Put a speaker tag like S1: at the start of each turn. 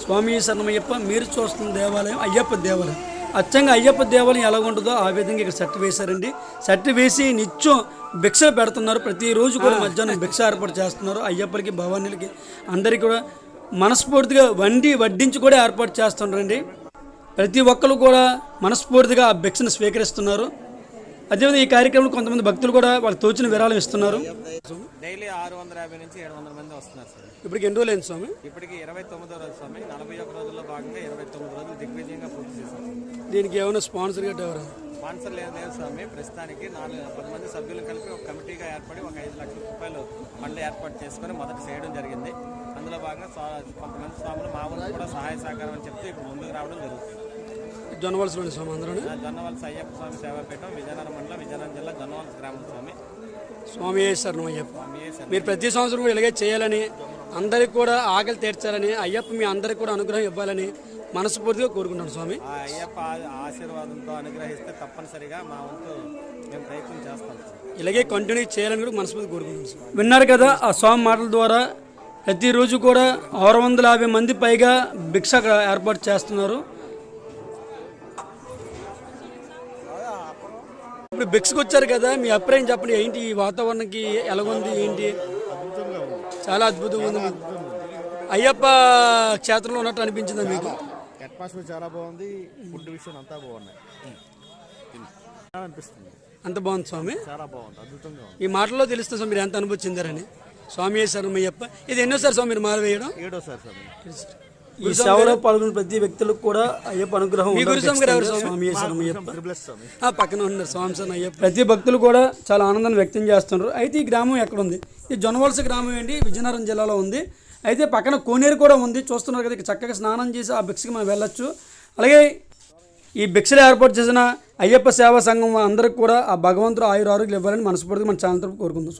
S1: స్వామి శరణమయ్యప్ప. మీరు చూస్తున్న దేవాలయం అయ్యప్ప దేవాలయం. అచ్చంగా అయ్యప్ప దేవాలయం ఎలా ఉంటుందో ఆ విధంగా ఇక్కడ సెట్ వేశారండి. సెట్ వేసి నిత్యం భిక్షలు పెడుతున్నారు. ప్రతిరోజు కూడా మధ్యాహ్నం భిక్ష ఏర్పాటు చేస్తున్నారు. అయ్యప్పలకి భవానీలకి అందరికీ కూడా మనస్ఫూర్తిగా వడ్డించి కూడా ఏర్పాటు చేస్తున్నారండి. ప్రతి ఒక్కరు కూడా మనస్ఫూర్తిగా ఆ భిక్షను స్వీకరిస్తున్నారు. అదేవిధంగా ఈ కార్యక్రమంలో కొంతమంది భక్తులు కూడా వాళ్ళకి తోచిన విరాళం ఇస్తున్నారు.
S2: డైలీ 650 నుంచి 700 మంది వస్తున్నారు సార్.
S1: ఇప్పటికి ఎన్ని రోజులు అయింది స్వామి?
S2: ఇప్పటికి 29వ రోజు స్వామి. 41 రోజుల్లో భాగంగా 29 రోజులు దిగ్విజయంగా పూర్తి చేశారు.
S1: దీనికి ఏమైనా స్పాన్సర్ గట్రా ఎవరు?
S2: స్పాన్సర్ లేదు స్వామి. ప్రస్తుతానికి 10 మంది సభ్యులు కలిపి ఒక కమిటీగా ఏర్పడి ఒక 5 లక్షల రూపాయలు ఫండ్లు ఏర్పాటు చేసుకుని మొదట చేయడం జరిగింది. అందులో భాగంగా కొంతమంది స్వాములు మా ఊరు కూడా సహాయ సహకారం అని చెప్తే ఇప్పుడు ముందుకు రావడం జరుగుతుంది.
S1: జొన్నవలసలోని స్వామి అందరూ
S2: జొన్నవలస అయ్యప్ప స్వామి సేవాపీఠం, విజయనగరం మండలం, విజయనగరం జిల్లా, జొన్నవలస గ్రామం స్వామి.
S1: స్వామి శరణం అయ్యప్ప. మీరు ప్రతి సంవత్సరం కూడా ఇలాగే చేయాలని, అందరికి కూడా ఆకలి తీర్చాలని, అయ్యప్ప మీ అందరికి కూడా అనుగ్రహం ఇవ్వాలని మనస్ఫూర్తిగా కోరుకుంటాను స్వామి.
S2: ఆ అయ్యప్ప ఆశీర్వాదంతో అనుగ్రహిస్తే తప్పనిసరిగా మా వంతు మేము ప్రయత్నం చేస్తాం.
S1: ఇలాగే కంటిన్యూ చేయాలని కూడా మనస్ఫూర్తి కోరుకుంటాను స్వామి. విన్నారు కదా ఆ స్వామి మాటల ద్వారా. ప్రతిరోజు కూడా 650 మంది పైగా భిక్ష అక్కడ ఏర్పాటు చేస్తున్నారు. ఇప్పుడు భిక్షకు వచ్చారు కదా, మీ అభిప్రాయం చెప్పండి. ఏంటి ఈ వాతావరణానికి ఎలాగుంది, ఏంటి? చాలా అద్భుతంగా ఉంది. అయ్యప్ప క్షేత్రంలో ఉన్నట్టు అనిపించిందా మీకు?
S3: అట్మాస్ఫియర్ చాలా బాగుంది. ఫుడ్ విషయం అంతా బాగున్నాయి అనిపిస్తుంది.
S1: అంత బాగుంది స్వామి,
S3: చాలా బాగుంది, అద్భుతంగా ఉంది.
S1: ఈ మాటల్లో తెలుస్తుంది స్వామి మీరు ఎంత అనుభూతి చెందారని. స్వామి శరణమయ్యప్ప. ఇది ఎన్నోసారి స్వామి మీరు మాల వేయడం?
S3: 7వ సారి.
S1: ఈ సేవలో పాల్గొన్న ప్రతి వ్యక్తులకు కూడా అయ్యప్ప అనుగ్రహం. మీ గురుస్వామి గారు ఎవరు? స్వామి శరణమయ్యప్ప. పక్కన ఉన్నారు స్వామి శరణం అయ్యప్ప. ప్రతి భక్తులు కూడా చాలా ఆనందాన్ని వ్యక్తం చేస్తున్నారు. అయితే ఈ గ్రామం ఎక్కడ ఉంది? ఈ జొన్నవలస గ్రామం ఏంటి, విజయనగరం జిల్లాలో ఉంది. అయితే పక్కన కోనేరు కూడా ఉంది, చూస్తున్నారు కదా. చక్కగా స్నానం చేసి ఆ భిక్షకి మనం వెళ్ళొచ్చు. అలాగే ఈ భిక్షలు ఏర్పాటు చేసిన అయ్యప్ప సేవా సంఘం అందరికి కూడా ఆ భగవంతుడు ఆయుర ఆరోగ్యాలు ఇవ్వాలని మనస్ఫూర్తిగా మన ఛానల్ తరపున కోరుకుందాం.